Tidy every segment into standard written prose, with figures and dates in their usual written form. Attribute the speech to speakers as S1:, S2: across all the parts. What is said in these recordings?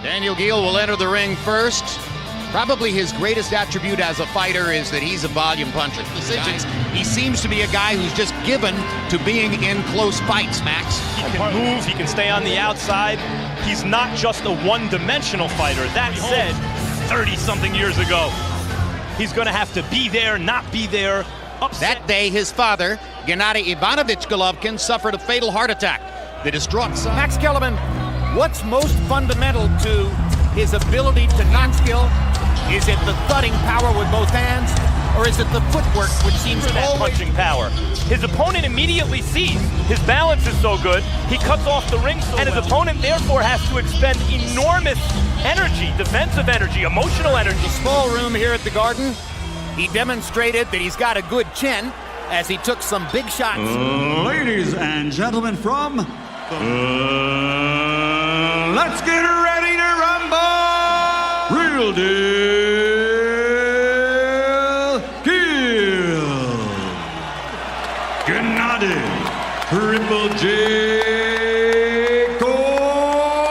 S1: Daniel Geale will enter the ring first. Probably his greatest attribute as a fighter is that he's a volume puncher. He seems to be a guy who's just given to being in close fights, Max.
S2: He can move, he can stay on the outside. He's not just a one-dimensional fighter. That said, 30-something years ago, he's going to have to be there, not be there.
S1: That day, his father, Gennady Ivanovich Golovkin, suffered a fatal heart attack. The distraught son.
S3: Max Kellerman, what's most fundamental to his ability to knock skill? Is it the thudding power with both hands, or is it the footwork, which seems to
S2: that punching power? His opponent immediately sees his balance is so good, he cuts off the ring so and his opponent therefore has to expend enormous energy, defensive energy, emotional energy.
S3: The small room here at the Garden, he demonstrated that he's got a good chin as he took some big shots.
S4: Ladies and gentlemen from let's get ready to rumble! Real deal Geale, Gennady, Triple J, Golovkin.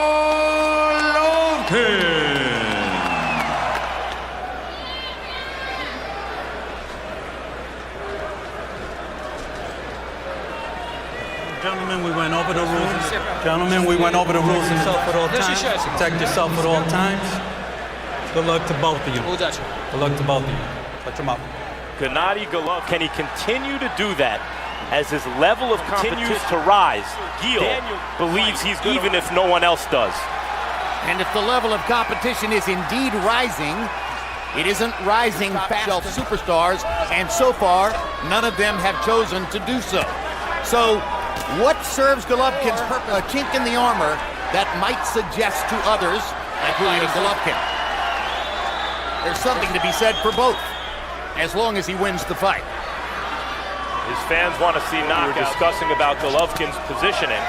S5: Gentlemen, we went over the rules. Gentlemen, we went over the rules yourself at all times. Protect yourself at all times. Good luck to both of you. Good luck to both of you. Touch them up.
S2: Gennady Golovkin, can he continue to do that as his level of continues to rise? Geale believes he's even if no one else does.
S3: And if the level of competition is indeed rising, it isn't rising top-shelf superstars, and so far, none of them have chosen to do so. So, what serves Golovkin's purpose, a chink in the armor that might suggest to others, including Golovkin? There's something to be said for both, as long as he wins the fight.
S2: His fans want to see knockouts. We were discussing about Golovkin's positioning,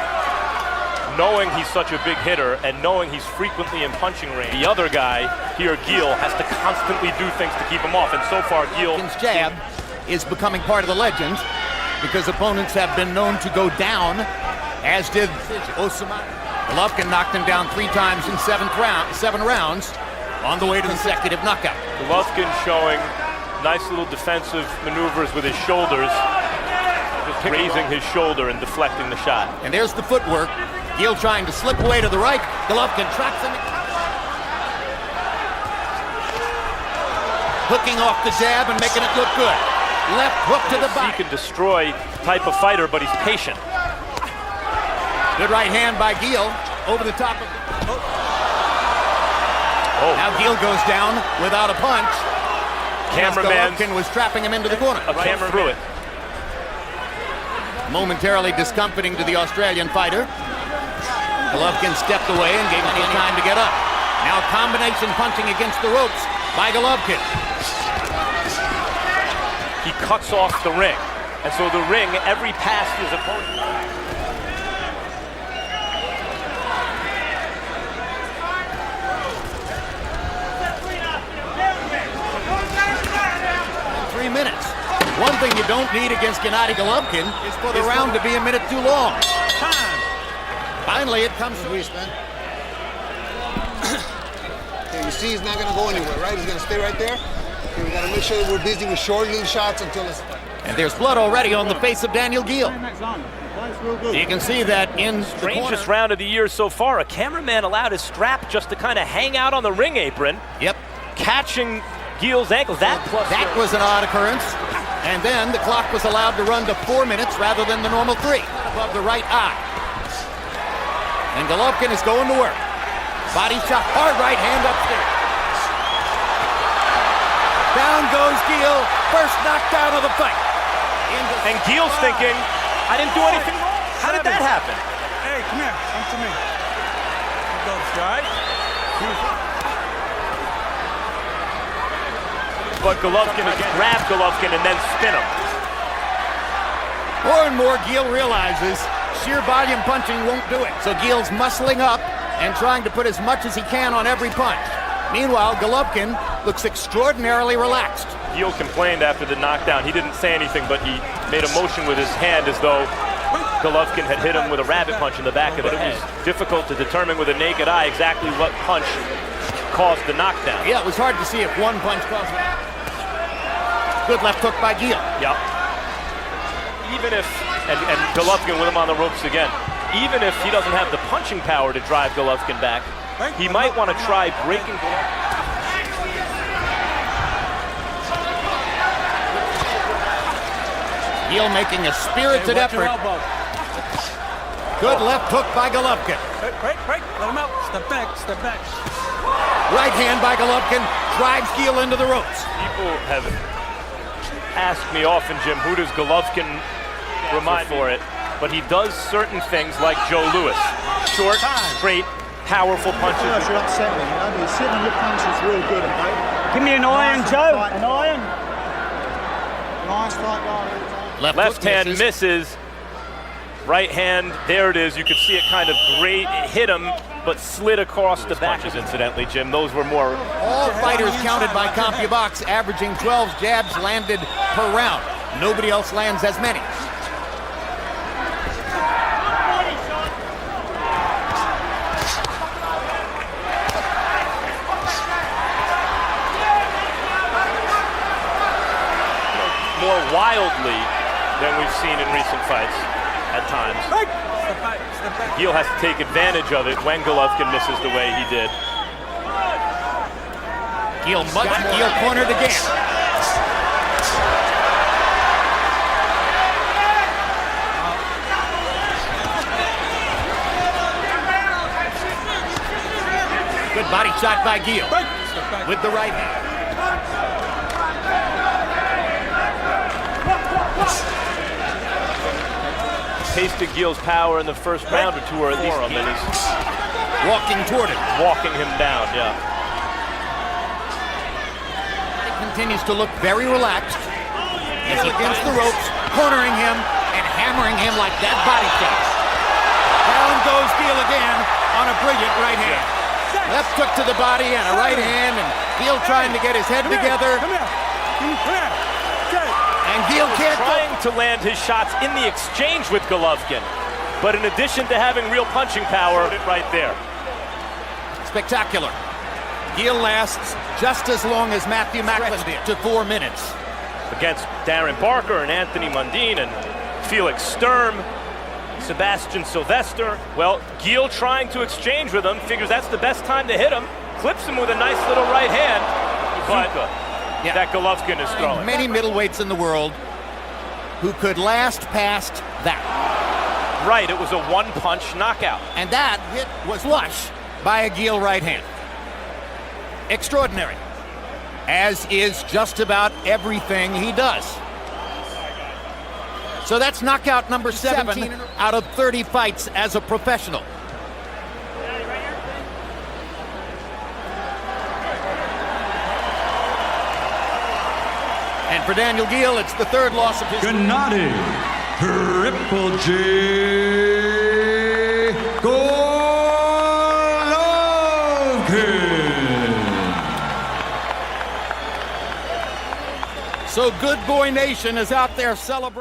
S2: knowing he's such a big hitter and knowing he's frequently in punching range. The other guy here, Geale, has to constantly do things to keep him off, and so far Geale...
S3: Golovkin's jab is becoming part of the legend because opponents have been known to go down, as did Osama. Golovkin knocked him down 3 times in 7 rounds on the way to the consecutive knockout.
S2: Golovkin showing nice little defensive maneuvers with his shoulders, just raising his shoulder and deflecting the shot.
S3: And there's the footwork. Geale trying to slip away to the right. Golovkin traps him. Hooking off the jab and making it look good. Left hook to the body.
S2: He can destroy type of fighter, but he's patient.
S3: Good right hand by Geale over the top of the... Now Geale goes down without a punch.
S2: Cameraman
S3: was trapping him into the corner.
S2: A camera threw it.
S3: Momentarily discomforting to the Australian fighter. Golovkin stepped away and gave him time to get up. Now combination punching against the ropes by Golovkin.
S2: He cuts off the ring. And so the ring, every pass to his opponent.
S3: Minutes. One thing you don't need against Gennady Golovkin is for the round to be a minute too long. Time. Finally, it comes to Eastman.
S6: Okay, you see he's not going to go anywhere, right? He's going to stay right there. Okay, we got to make sure that we're busy with short little shots until it's...
S3: And there's blood already on the face of Daniel Geale. You can see that in the
S2: strangest round of the year so far. A cameraman allowed his strap just to kind of hang out on the ring apron.
S3: Yep.
S2: Catching Geale's ankles. That
S3: was an odd occurrence. And then the clock was allowed to run to 4 minutes rather than the normal 3. Above the right eye. And Golovkin is going to work. Body shot, hard right hand upstairs. Down goes Geale. First knockdown of the fight.
S2: And Geale's thinking, I didn't do anything wrong. How did that happen?
S5: Hey, come here. Come to me. Go, right?
S2: But Golovkin has grabbed Golovkin and then spin him.
S3: More and more Geale realizes sheer volume punching won't do it. So Geale's muscling up and trying to put as much as he can on every punch. Meanwhile, Golovkin looks extraordinarily relaxed.
S2: Geale complained after the knockdown. He didn't say anything, but he made a motion with his hand as though Golovkin had hit him with a rabbit punch in the back of the head. It was difficult to determine with a naked eye exactly what punch caused the knockdown.
S3: Yeah, it was hard to see if one punch caused it. Good left hook by Geale.
S2: Yep. Even if, and Golovkin with him on the ropes again, even if he doesn't have the punching power to drive Golovkin back, he might want to try breaking Golovkin.
S3: Geale making a spirited effort. Good left hook by Golovkin.
S5: Break. Let him out. Step back.
S3: Right hand by Golovkin drives Geale into the ropes.
S2: People have asked me often, Jim, who does Golovkin remind for it? But he does certain things like Joe Louis. Short, straight, powerful punches.
S7: You're upsetting me, you know? You're sitting on your punches real good, mate.
S8: Give me an iron, Joe. An iron.
S7: Nice fight, guy.
S2: Left hand misses. Right hand, there it is. You could see it kind of hit him, but slid across the back. Incidentally, Jim, those were more.
S3: All fighters counted by CompuBox, averaging 12 jabs landed per round. Nobody else lands as many.
S2: More wildly than we've seen in recent fights at times. Geale has to take advantage of it when Golovkin misses the way he did.
S3: Geale cornered again. Good body shot by Geale with the right hand.
S2: Tasted Geale's power in the first round or two, or at least him, and he's
S3: walking toward him.
S2: Walking him down, yeah.
S3: He continues to look very relaxed. He's against the ropes, cornering him and hammering him like that body shot. Down goes Geale again on a brilliant right hand. Left hook to the body and a right hand, and Geale trying to get his head together. And Geale can't
S2: trying to land his shots in the exchange with Golovkin, but in addition to having real punching power, right there.
S3: Spectacular. Geale lasts just as long as Matthew Macklin did, to 4 minutes.
S2: Against Darren Barker and Anthony Mundine and Felix Sturm, Sebastian Sylvester. Well, Geale trying to exchange with him, figures that's the best time to hit him, clips him with a nice little right hand, but that Golovkin is throwing.
S3: Many middleweights in the world who could last past that.
S2: Right, it was a one-punch knockout.
S3: And that hit was flush by a Geale right hand. Extraordinary. As is just about everything he does. So that's knockout number 17 out of 30 fights as a professional. And for Daniel Geale, it's the third loss of his...
S4: Gennady, Triple G, Golovkin.
S3: So Good Boy Nation is out there celebrating.